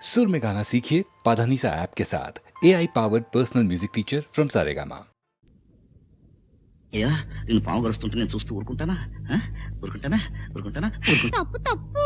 सुर में गाना सीखिए पाधानीसा ऐप के साथ AI powered personal music teacher from Saregama. అయ్యా నేను పాము కరుస్తుంటే నేను చూస్తూ ఊరుకుంటానా ఊరుకుంటానా ఊరుకుంటానా తప్పు తప్పు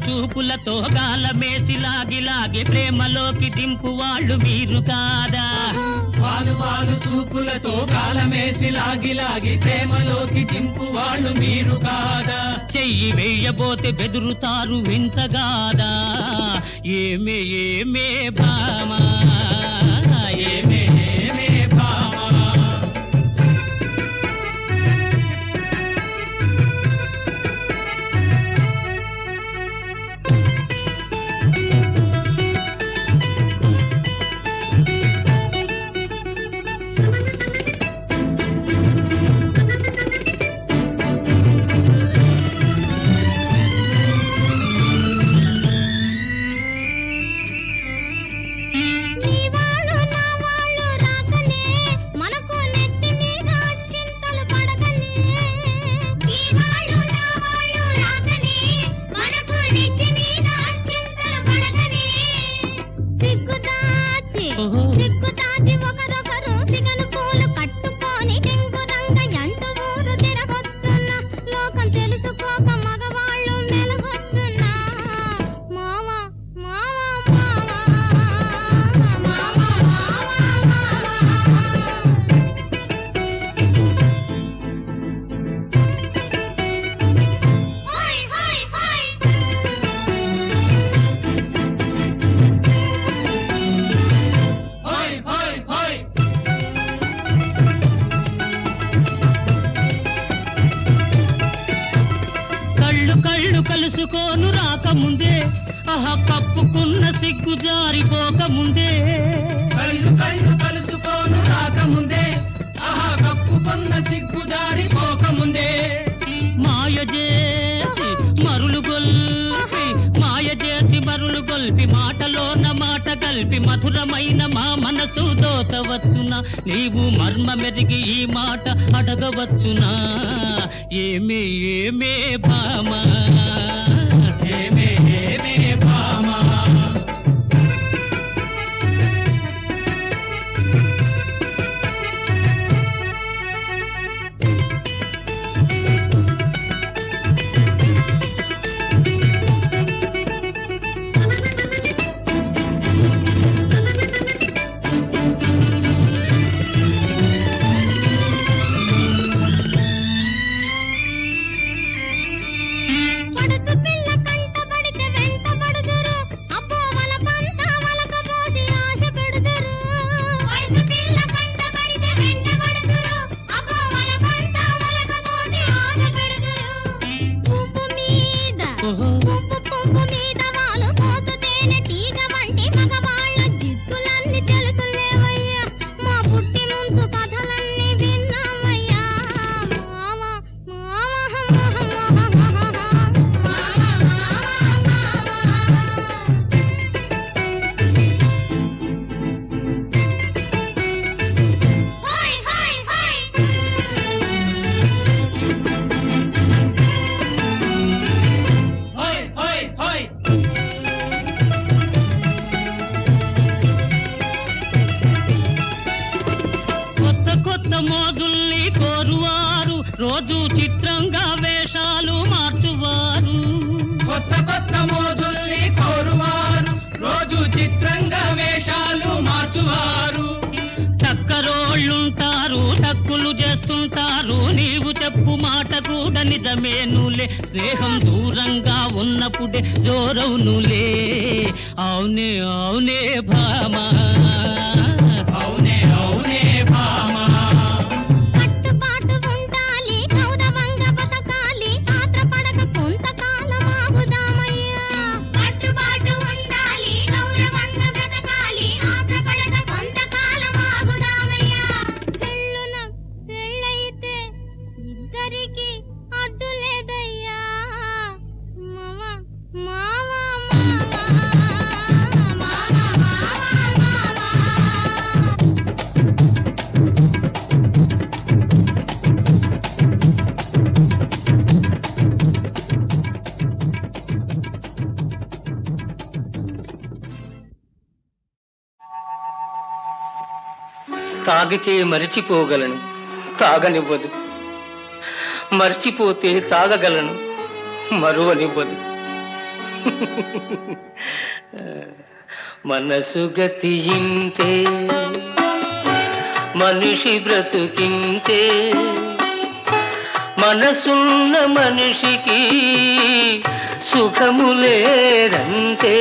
చూపులతో గాలమేసి లాగి లాగి ప్రేమలోకి దింపు వాళ్ళు మీరు కాదా? వాలు వాలు చూపులతో గాలమేసి లాగి లాగి ప్రేమలోకి దింపు వాళ్ళు మీరు కాదా? చెయ్యి వేయబోతే బెదురుతారు వింతగాదా? ఏమే ఏమే భామా ఏమే ఏమే భామా కలుసుకోను రాకముందే కప్పుకున్న సిగ్గు జారిపోకముందే కళ్ళు కళ్ళు కలుసుకోను రాకముందే కప్పుకున్న సిగ్గు జారిపోకముందే మాయ చేసి మరులు గొల్పి మాయ చేసి మరులు గొల్పి మాటలోన మాట కలిపి మధురమైన మా మనసు దోచవచ్చునా? నీవు మర్మ మెరిగి ఈ మాట అడగవచ్చునా? ఏమే ఏమే భామా ఏమే ఏమే భామా రోజు చిత్రంగా వేషాలు మార్చువారు, కొత్త కొత్త మోజుల్ని కోరువారు, రోజు చిత్రంగా వేషాలు మార్చువారు. చక్కరోళ్ళుంటారు, టక్కులు చేస్తుంటారు, నీవు చెప్పు మాట కూడా నిజమేనులే, స్నేహం దూరంగా ఉన్నప్పుడే జోరవునులే. అవునే అవునే భామా, అవునే అవునే భామా. కట్టుబాటు ఉండాలి, గౌరవంగా బతకాలి, ఆత్రపడక కొంతకాలం ఆగుదామయ్యా. కట్టుబాటు ఉండాలి, గౌరవంగా బతకాలి, ఆత్రపడక కొంతకాలం ఆగుదామయ్యా. పెళ్ళైతే ఇద్దరికి అడ్డు లేదయ్యా. మావా మావా మావా మావా మావా. తాగితే మరిచిపోగలను, తాగనివ్వదు. మర్చిపోతే తాగగలను, మరువనివ్వదు. మనసు గతి ఇంతే, మనిషి బ్రతుకింతే. మనసున్న మనిషికి సుఖములేరంతే.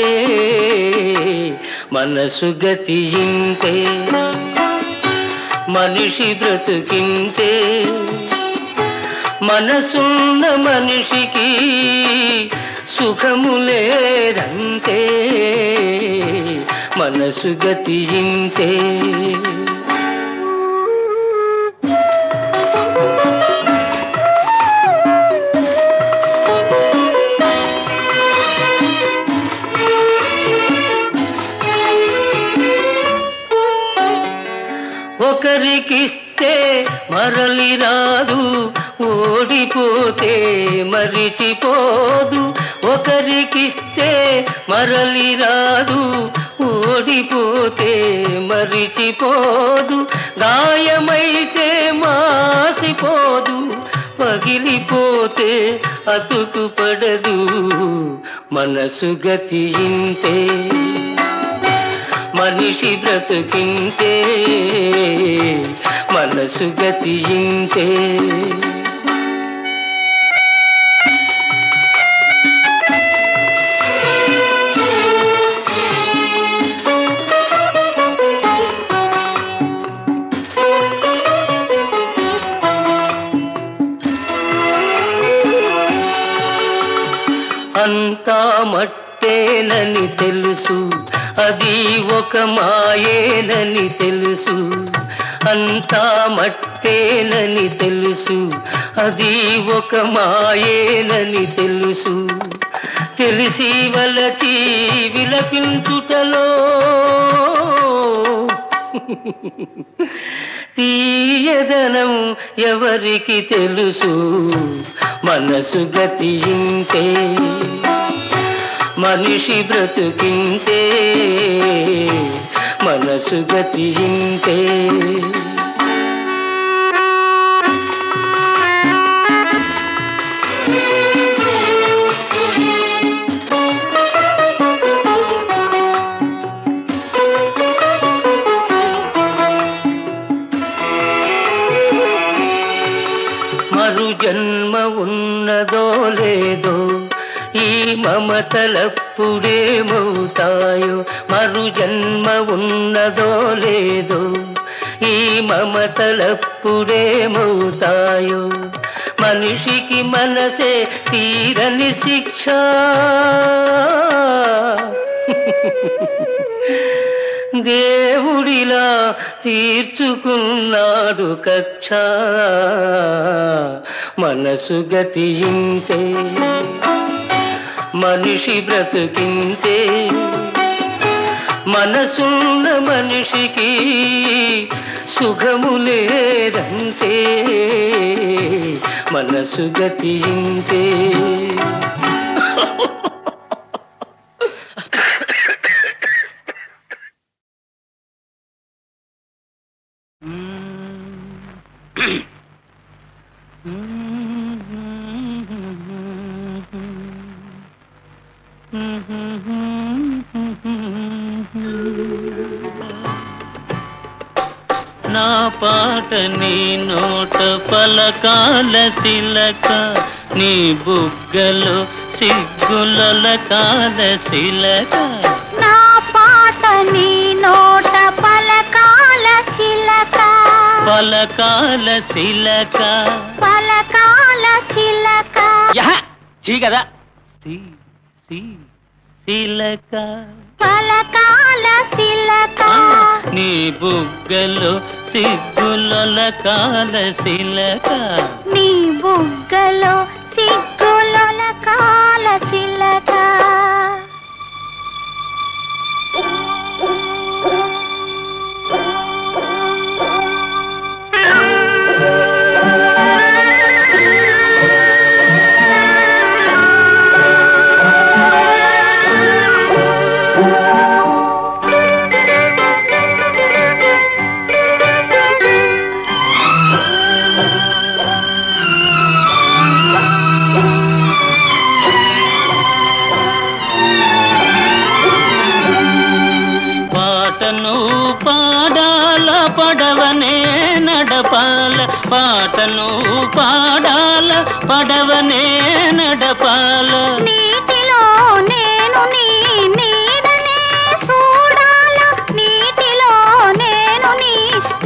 మనసు గతి ఇంతే, మనిషి బ్రతుకింతే. మనసున్న మనిషికి సుఖములేరంతే. మనసు గతి ఇంతే. ఒకరికిస్తే మరలి రాదు, ఓడిపోతే మరిచిపోదు. ఒకరికిస్తే మరలి రాదు, ఓడిపోతే మరిచిపోదు. గాయమైతే మాసిపోదు, పగిలిపోతే అతుకు పడదు. మనసు గతి ఇంతే, మనిషి బ్రతుకింతే. మనసు గతి ఇంతే. అంతా మట్టేనని తెలుసు, అది ఒక మాయేనని తెలుసు. అంతా మట్టేనని తెలుసు, అది ఒక మాయేనని తెలుసు. తెలిసి వలచి విలపించుటలో తీయదనం ఎవరికి తెలుసు. మనసు గతి ఇంతే, మనిషి బ్రతుకింతే. మనసు గతి ఇంతే. మరు జన్మ ఉన్నదో లేదో, ఈ మమతలప్పుడేమవుతాయో. మరు జన్మ ఉన్నదో లేదో, ఈ మమతలప్పుడేమవుతాయో. మనిషికి మనసే తీరని శిక్ష. దేవుడిలా తీర్చుకున్నాడు కక్ష. మనసు గతి ఇంతే, మనిషి బ్రతుకింతే. మనసున్న మనిషికి సుఖములేదంతే. మనసు గతి ఇంతే. నా పాట నీ నోట పలకాల శిలక నీ బుగ్గలో సిగ్గులకాల శిలక నా పాట నీ నోట పలకాల చిలక పలకాల శిలక పలకాల చిలక చీ కదా శిలక పలకాల శిలక నీ బుగ్గలో సిగ్గులకాల శిలక నీ బుగ్గలో సిగ్గులకాల చిలక పాడాల పడవనే నడపాల పాటను పాడాల పడవనే నడపాల నీటిలో నేను నీ నీడనే చూడాల నీటిలో నేను నీ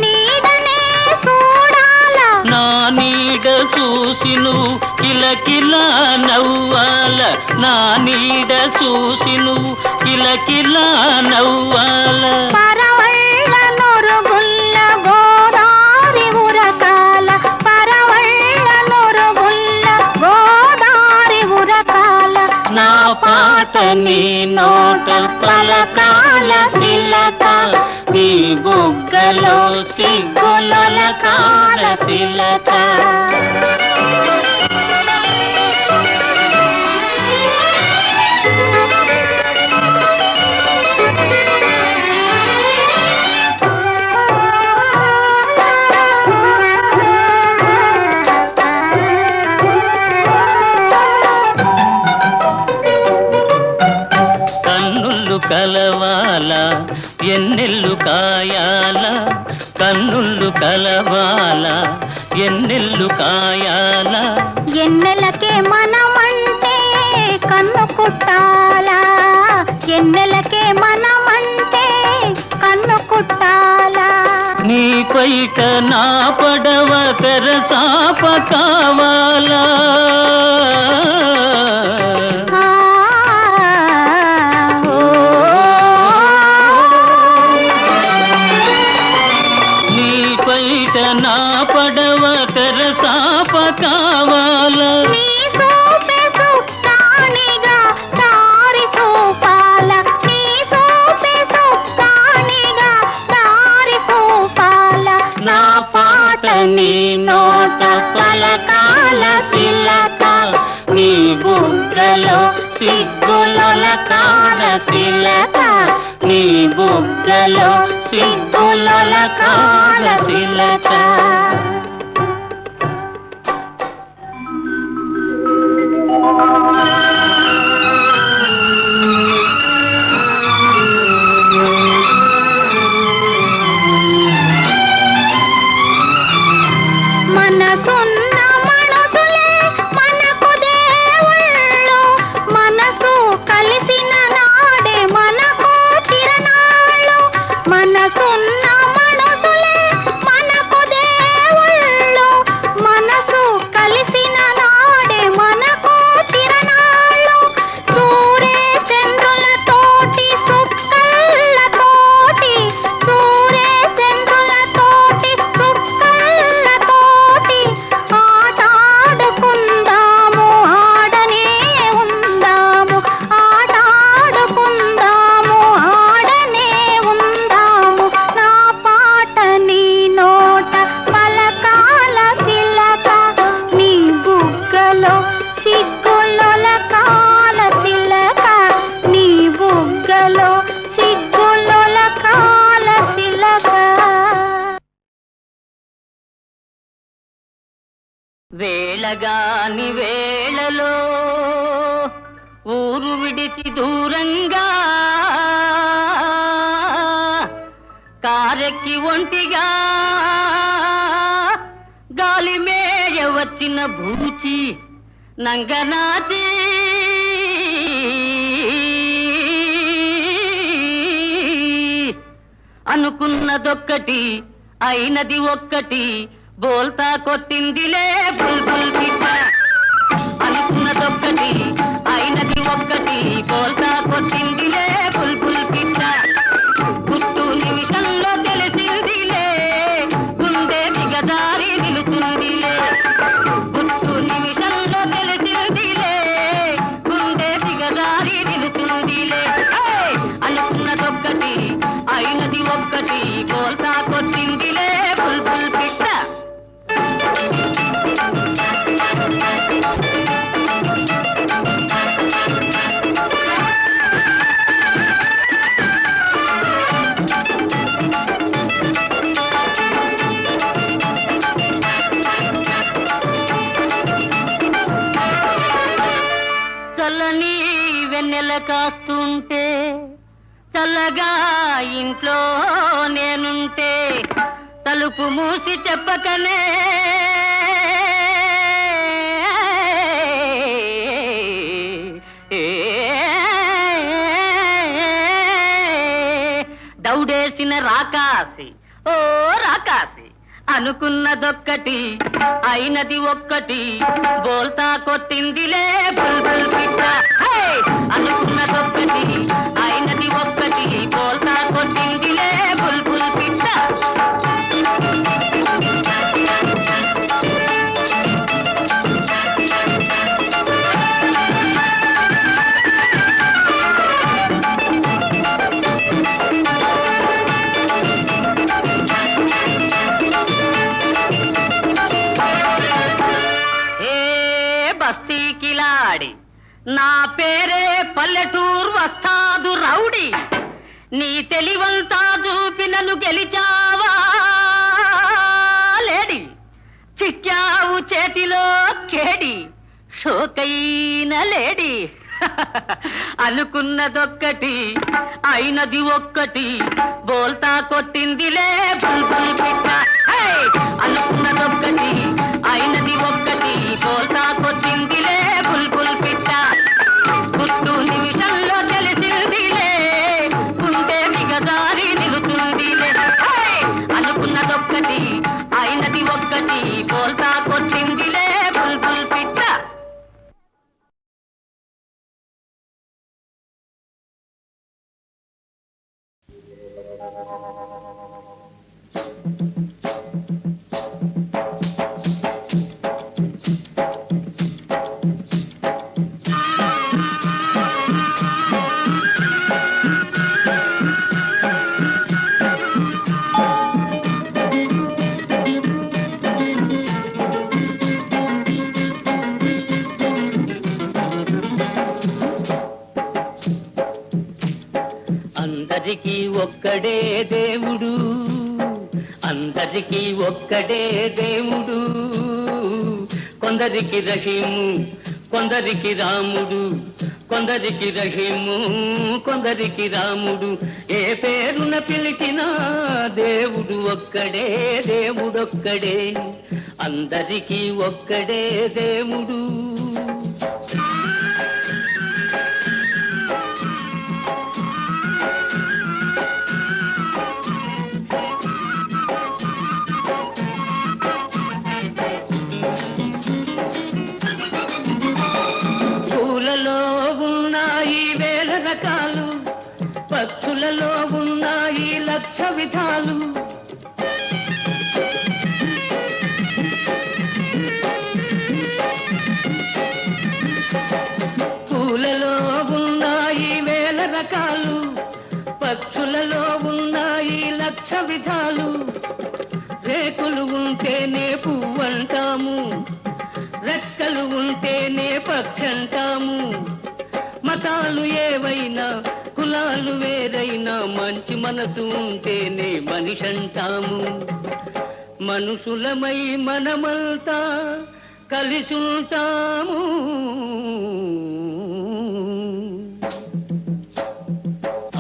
నీడనే చూడాల నా నీడ చూసి నువ్వు కిలకిలా నవ్వాల నా నీడ చూసి నువ్వు కిలకిలా నవ్వాల పరవళ్ళ నొరుగుల్ల గోదారి ఉరకాల పరవళ్ళ నొరుగుల్ల గోదారి ఉరకాల నా పాట నీ నోట పలకాల శిలక నీ బుగ్గలో సిగ్గులకాల శిలక కలవాల ఎన్నెల్లు కాయాల కన్నుళ్ళు కలవాల ఎన్నెల్లు కాయాల ఎన్నెలకే మనమంటే కన్ను కుట్టాలా ఎన్నెలకే మనమంటే కన్ను కుట్టాలా నీ పైట నా పడవ తెరసాప కావాలా నా పడవ తెరసాప కావాల నీ సోపే సుక్కానిగా దారి చూపాల నీ సోపే సుక్కానిగా దారి చూపాల నా పాట నీ నోట పలకాల శిలక నీ బుగ్గలో సిగ్గులకాల శిలక నీ బుగ్గలో సిగ్గులకాల శిలక మనసున్న మనసులే మనకు దేవుళ్ళు మనసు కలిసిన నాడే మనకు తిరణాళ్ళు మనసున్న మనసులే మనకు దేవుళ్ళు మనసు కలిసిన నాడే మనకు తిరణాళ్ళు సూరే చంద్రులతోటి సుక్కలతోటి సూరే చంద్రులతోటి సుక్కలతోటి ఆటాడుకుందాము ఆడనే ఉందాము ఆటాడుకుందాము ఆడనే ఉందాము నా పాట నీ నోట పలకాల శిలక నీ బుగ్గలో సిగ్గులకాల శిలక నీ బుగ్గలో సిగ్గులకాల శిలక వేళగాని వేళలో ఊరు విడిచి దూరంగా కారెక్కి ఒంటిగా గాలి మేయ వచ్చిన భూచి నంగనాచి అనుకున్నదొక్కటి అయినది ఒక్కటి బోల్తా కొట్టిందిలే బుల్బుల్ పిట్ట అనుకున్నదొక్కటి అయినది ఒక్కటి బోల్తా కొట్టిందిలే బుల్బుల్ పిట్ట పుట్టు నిమిషంలో తెలిసిందిలే గుండె దిగదారి నిలుచుందిలే పుట్టు నిమిషంలో తెలిసిందిలే గుండె దిగదారి నిలుచుందిలే అనుకున్నదొక్కటి అయినది ఒక్కటి బోల్తా కొట్టిందిలే బుల్బుల్ పిట్ట చల్లని వెన్నెల కాస్తుంటే చల్లగా ఇంట్లో నేనుంటే తలుపు మూసి చెప్పకనే దౌడేసిన రాకాసి ఓ రాకాసి అనుకున్నదొక్కటి అయినది ఒక్కటి బోల్తా కొట్టిందిలే బుల్బుల్ పిట్ట అనుకున్నదొక్కటి అయినది ఒక్కటి బోల్తా కొట్టిందిలే బుల్బుల్ పిట్ట బస్తీకిలాడి నా పేరే పల్లెటూరు వస్తాదు రౌడి నీ తెలివంతా చూపినను గెలిచావా లేడి చిక్కావు చేతిలో కేడి షోకైన లేడి అనుకున్నదొక్కటి అయినది ఒక్కటి బోల్తా కొట్టిందిలే బుల్బుల్ పిట్ట అనుకున్నదొక్కటి అయినది ఒక్కటి బోల్తా కొట్టిందిలే బుల్బుల్ పిట్ట పుట్టు నిమిషంలో తెలిసిందిలే గుండె దిగదారి నిలుచుందిలే అనుకున్నదొక్కటి అయినది ఒక్కటి బోల్తా కొట్టిందిలే బుల్బుల్ పిట్ట అందరికీ ఒక్కడే దేవుడు అందరికీ ఒక్కడే దేవుడు కొందరికి రహీము కొందరికి రాముడు కొందరికి రహీము కొందరికి రాముడు ఏ పేరున పిలిచినా దేవుడు ఒక్కడే దేవుడొక్కడే అందరికీ ఒక్కడే దేవుడు పూలలో ఉన్నాయి వేల రకాలు పక్షులలో ఉన్నాయి లక్ష విధాలు పూలలో ఉన్నాయి వేల రకాలు పక్షులలో ఉన్నాయి లక్ష విధాలు రేకులు ఉంటేనే పువ్వంటాము రెక్కలు ఉంటేనే పక్షంటాము మతాలు ఏవైనా కులాలు వేరైనా మంచి మనసు ఉంటేనే మనిషంటాము మనుషులమై మనమంతా కలిసుంటాము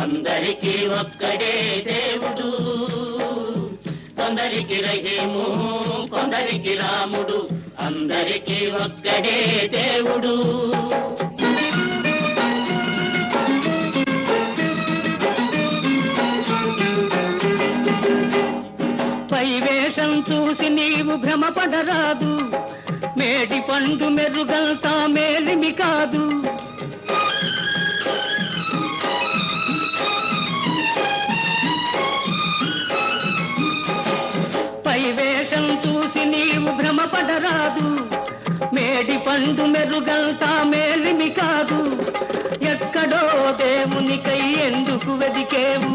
అందరికీ ఒక్కడే దేవుడు కొందరికి రహీము కొందరికి రాముడు అందరికీ ఒక్కడే దేవుడు. పై వేషం చూసి నీవు భ్రమపడరాదు, మేడి పండు మెరుగంతా మేలిమి కాదు. పై వేషం చూసి నీవు భ్రమపడరాదు, మేడి పండు మెరుగంతా మేలిమి కాదు. ఎక్కడో దేవునికై ఎందుకు వెదికేవు,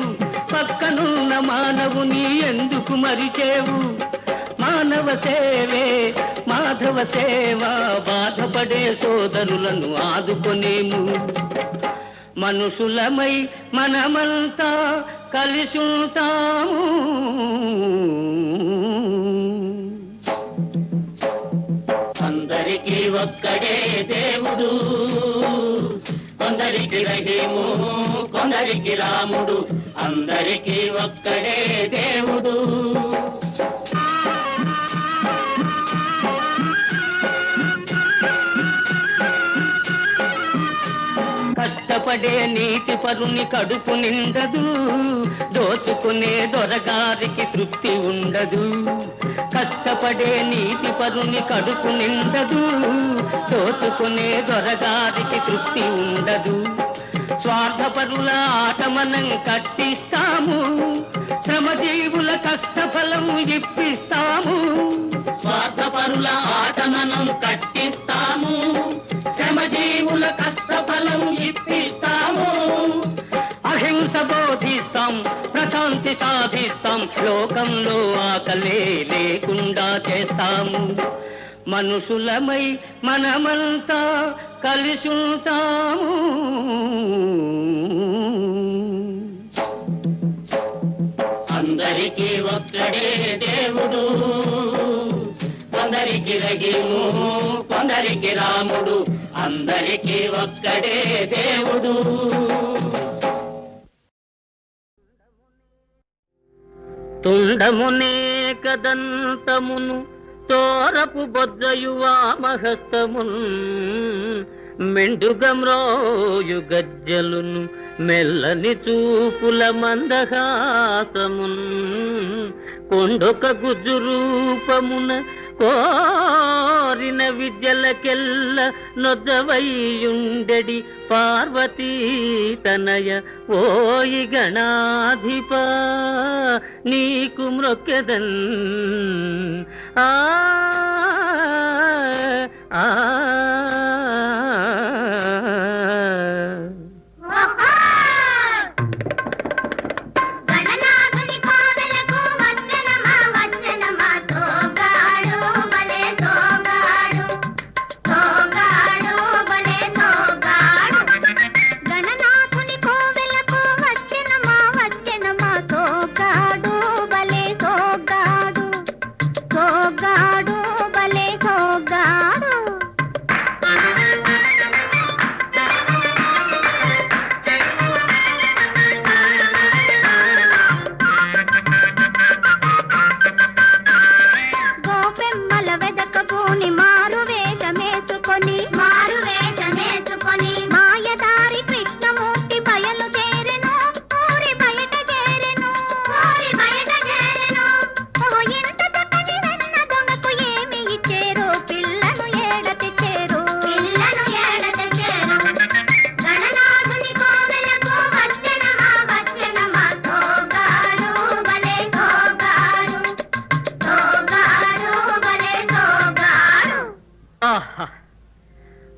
పక్కనున్న మానవుని ఎందుకు మరిచేవు. మానవ సేవే మాధవ సేవ, బాధపడే సోదరులను ఆదుకొనేము. మనుషులమై మనమంతా కలిసుంటాము. అందరికీ ఒక్కడే దేవుడు, కొందరికి రహీము కొందరికి రాముడు అందరికీ ఒక్కడే దేవుడు. కష్టపడే నీతి పరుని కడుపు నిండదు, దోచుకునే దొరగారికి తృప్తి ఉండదు. కష్టపడే నీతి పరుని కడుపు నిండదు, దోచుకునే దొరగారికి తృప్తి ఉండదు. స్వార్థపరుల ఆట మనం కట్టిస్తాము, శ్రమజీవుల కష్టఫలం ఇప్పిస్తాము. స్వార్థపరుల ఆట మనం కట్టిస్తాము, శ్రమజీవుల కష్టఫలం ఇప్పిస్తాము. అహింస బోధిస్తాం, ప్రశాంతి సాధిస్తాం, లోకంలో ఆకలే లేకుండా చేస్తాము. మనుషులమై మనమంతా కలిసుంటాము. అందరికీ ఒక్కడే దేవుడు, కొందరికి రహీము కొందరికి రాముడు అందరికీ ఒక్కడే దేవుడు. తుండమునే కదంతమును తోరపు బొజ్జయువా మహస్తమున్, మెండుగమ్రోయు గజ్జలును మెల్లని చూపుల మందహాసమున్, కొండొక గుజ్జు రూపమున కోరిన విద్యలకెల్ల నొద్దవైయుండెడి పార్వతీ తనయ ఓయి గణాధిప నీకు మ్రొక్కెదన్. ఆ ఆ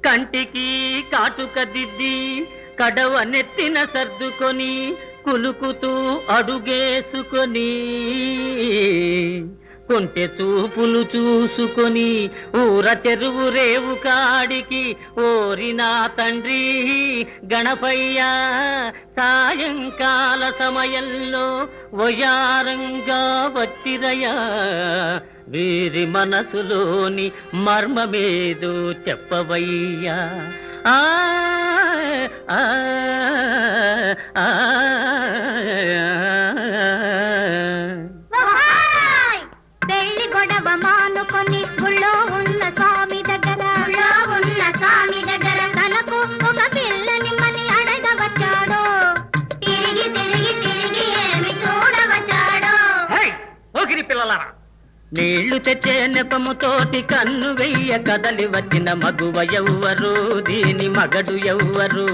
కంటికి కాటుక దిద్ది కడవ నెత్తిన సర్దుకొని కులుకుతూ అడుగేసుకొని కొంటె చూపులు చూసుకొని ఊర చెరువు రేవు కాడికి ఓరినా తండ్రి గణపయ్య సాయంకాల సమయంలో వయారంగా వచ్చిరయ్యా వీరి మనసులోని మర్మమేదో చెప్పవయ్యా. ఆ ఆ ఆ నీళ్లు తెచ్చే నెపముతోటి కన్ను వెయ్య కదలి వచ్చిన మగువ ఎవ్వరు, దీని మగడు ఎవ్వరు,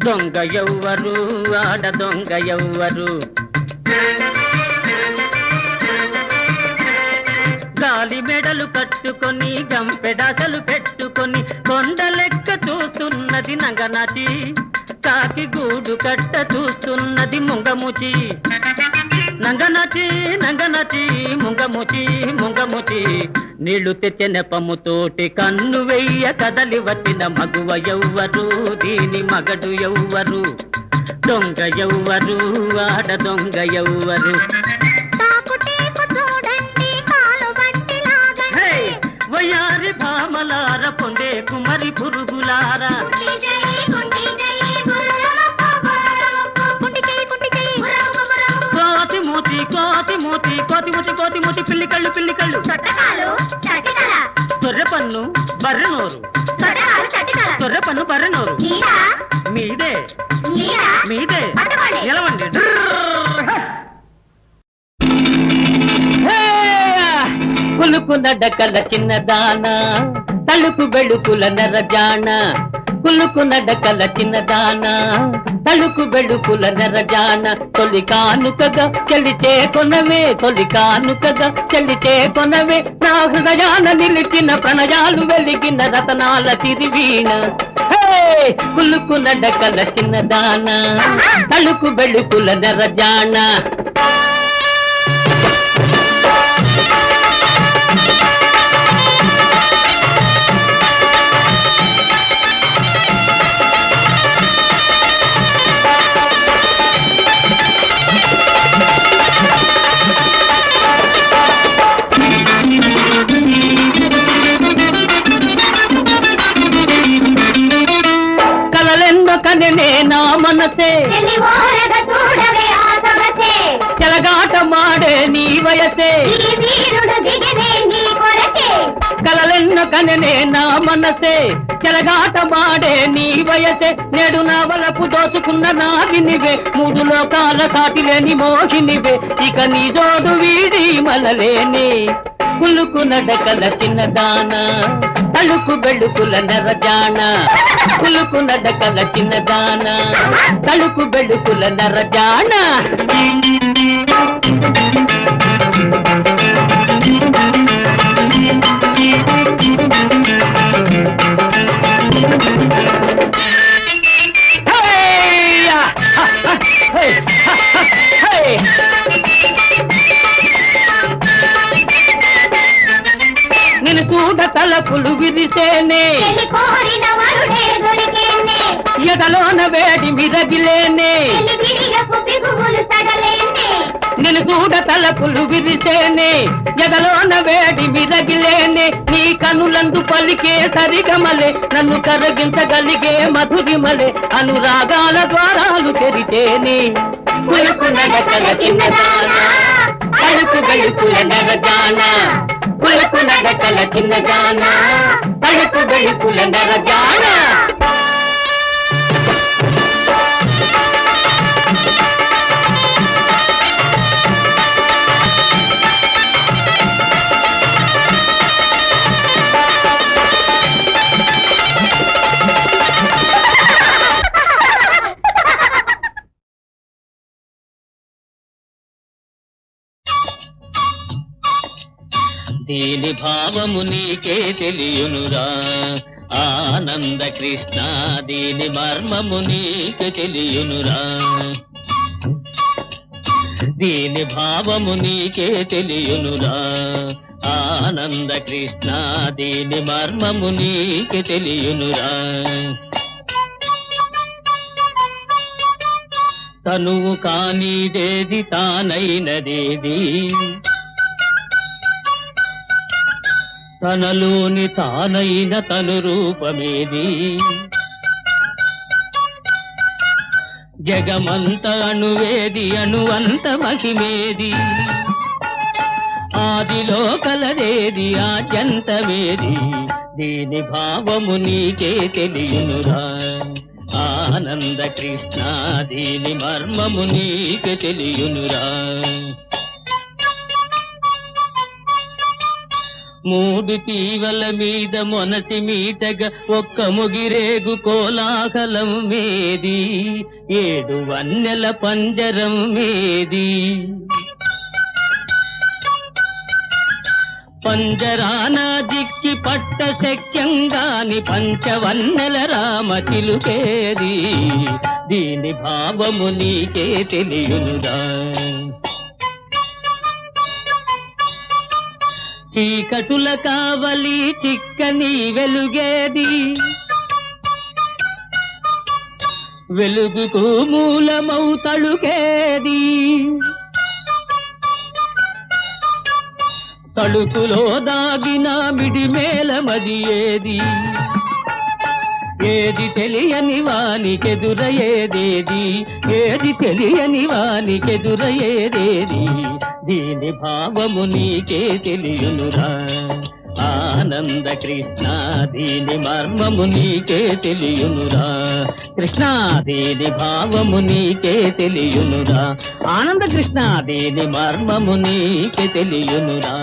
దొంగ ఎవ్వరు, ఆడ దొంగ ఎవ్వరు. గాలి మెడలు కట్టుకొని గంపెడాసలు పెట్టుకొని కొండ లెక్క చూస్తున్నది నంగనచి, కాకి గూడు కట్ట చూస్తున్నది ముంగముచి. నంగనచి నంగనచి ముంగముచి ముంగముచి, నీళ్లు తెచ్చే నెపముతోటి కన్ను వెయ్య కదలి వచ్చిన మగువ ఎవ్వరు, దీని మగడు ఎవ్వరు, దొంగ ఎవ్వరు, ఆడ దొంగ ఎవ్వరు. వయారి భామలార పొందే కుమరి పురుగులారా, కోతి మూతి కోతి మూతి కోతి మూతి కోతి మూతి, పిల్లి కళ్ళు పిల్లి కళ్ళు, తొర్రె పన్ను బర్రె నోరు, తొర్రె పన్ను బర్రె నోరు, మీదే మీదే నిలవండి. కులుకు నడకల చిన్నదాన తలుపు బెళుకుల నరజాన, కులుకు నడకల చిన్నదాన తలుకు బెళుకుల నరజాన. తొలి కానుకగా చెల్లిచే కొనవే, తొలి కానుకగా చెల్లిచే కొనవే, నా హృదయాన నిలిచిన ప్రణయాలు వెలిగిన రతనాల తిరివీణ. కులుకు నడకల చిన్నదాన తలుకు బెళుకుల నరజాన. కననే నా మనసే చెలగాట మాడే నీ వయసే, కలలెన్న కననే నా మనసే చెలగాట మాడే నీ వయసే. నేడు నా వలపు దోచుకున్న నాగినివే, మూడు లోకాల సాటిలేని మోహినివే, ఇక నీ జోడు వీడి మలలేని. కులుకు నడకల చిన్నదాన తలుకు బెళుకుల నరజాన, కులుకు నడకల చిన్నదాన తలుకు బెళుకుల నరజాన. నిన్ను చూడ తలపులు విరిసేనే, ఎదలోన వేడి మిరగిలేనే, నిన్ను చూడ తలపులు విరిసేనే, ఎదలోన వేడి మిరగిలేనే. నీ కనులందు పలికే సరిగమలే, నన్ను కరగించగలిగే మధురిమలే, అనురాగాల ద్వారాలు తెరితేనే. కులుకు నడకల చిన్నదాన తలుపు బెళుకుల నరజాన, కులుకు నడకల చిన్నదాన తలుపు బెళుకుల నరజాన. దీని భావము నీకే తెలియునురా ఆనంద కృష్ణ, దీని మర్మము నీకే తెలియునురా, దీని భావము నీకే తెలియునురా ఆనంద కృష్ణ, దీని మర్మము నీకే తెలియునురా. తనువు కానిదేది తానైనదేది, తనలోని తానైన తను రూపమేది, జగమంత అణువేది అణువంత మహిమేది, ఆదిలో కలదేది ఆద్యంతమేది, దీని భావము నీకే తెలియునురా ఆనంద కృష్ణ, దీని మర్మము నీకే తెలియునురా. మూడు తీవల మీద మొనసి మీటగా ఒక్క ముగిరేగు కోలాహలం మేది, 7 వన్నెల పంజరం మేది. పంజరాన దిక్కి పట్ట శక్యంగాని పంచవన్నెల రామ చిలుకేది, దీని భావము నీకే తెలియునురా. చీకటుల కావలి చిక్కని వెలుగేది, వెలుగుకు మూలమౌ తళుకేది. తళుకులో దాగిన మిడిమేలమది ఏది, ఏది తెలియని వానికెదురయేదేది, ఏది తెలియని వానికెదురయేదేది, దీని భావము నీకే తెలియునురా. ఆనంద కృష్ణ దీని మర్మము నీకే తెలియునురా. కృష్ణ దీని భావము నీకే తెలియునురా. ఆనంద కృష్ణ దీని మర్మము నీకే తెలియునురా.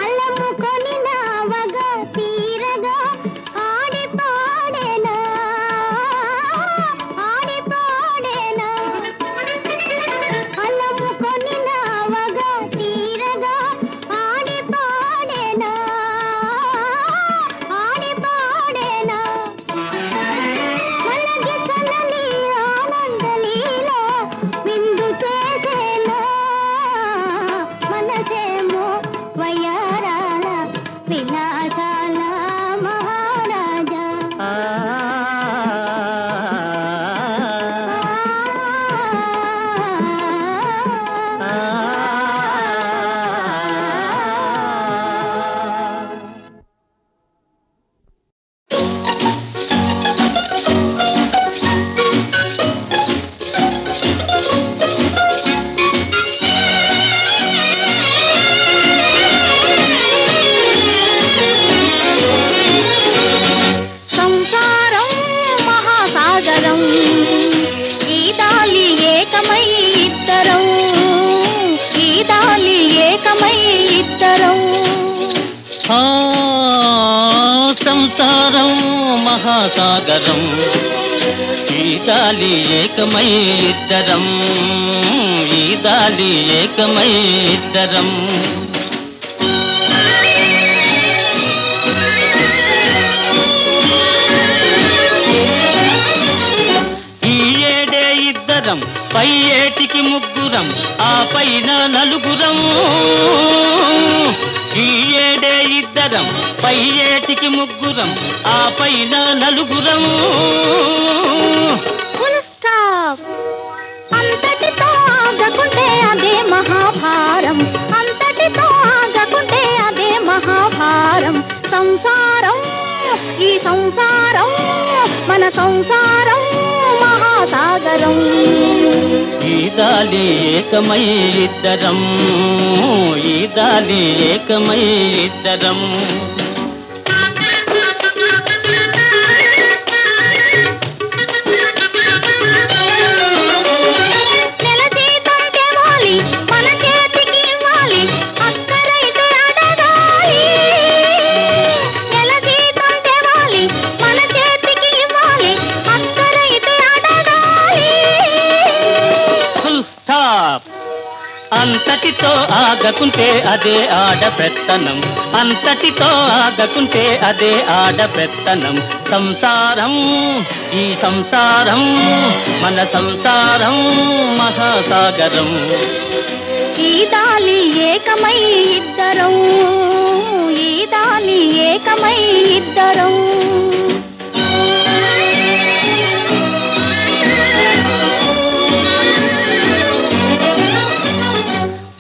అల్లముకొని నావగా తీరగా ఆడి పాడేనా సంసారం మహాసాగరం ఈ గాలి ఏకమై ఇద్దరం ఈ గాలి ఏకమై ఇద్దరం ఈ ఏడే ఇద్దరం పై ఏటికి ముగ్గురం ఆ పైన నలుగురం ఈ ఏడే ఇద్దరం పై ఏటికి ముగ్గురం ఆ పైన నలుగురం ఫుల్ స్టాప్. అంతటితో ఆగకుంటే అదే మహాభారం, అంతటితో ఆగకుంటే అదే మహాభారం. సంసారం ఈ సంసారం మన సంసారం మహాసాగరం. ఈ గాలి ఏకమై ఇద్దరం ఈ గాలి ఏకమై ఇద్దరం నెల జీతం తేవాలి మన చేతికి ఇవ్వాలి, అక్కరైతే అడగాలి. నెల జీతం తేవాలి మన చేతికి ఇవ్వాలి, అక్కరైతే అడగాలి. Full stop. అంతటితో ఆగకుంటే అదే ఆడపెత్తనం అంతటితో ఆగకుంటే అదే ఆడపెత్తనం. సంసారం ఈ సంసారం మన సంసారం మహాసాగరం. ఈ దాలి ఏకమై ఇద్దరం ఈ దాలి ఏకమై ఇద్దరం.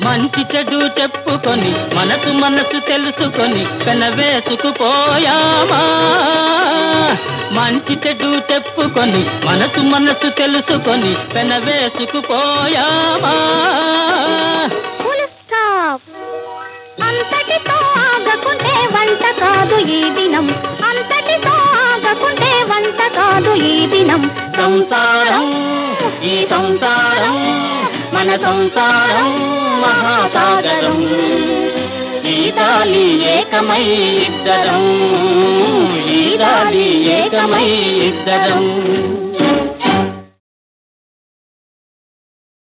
మంచి చెడు చెప్పుకొని మనసు మనసు తెలుసుకొని పెనవేసుకుపోయామా మంచి చెడు చెప్పుకొని మనసు మనసు తెలుసుకొని పెనవేసుకుపోయామా ఫుల్ స్టాప్. అంతటితో ఆగకుంటే వంట కాదు ఈ దినం, అంతటితో ఆగకుంటే వంట కాదు ఈ దినం. సంసారం ఈ సంసారం మన సంసారం మహాసాగరం. ఈ గాలి ఏకమై ఇద్దరం ఈ గాలి ఏకమై ఇద్దరం.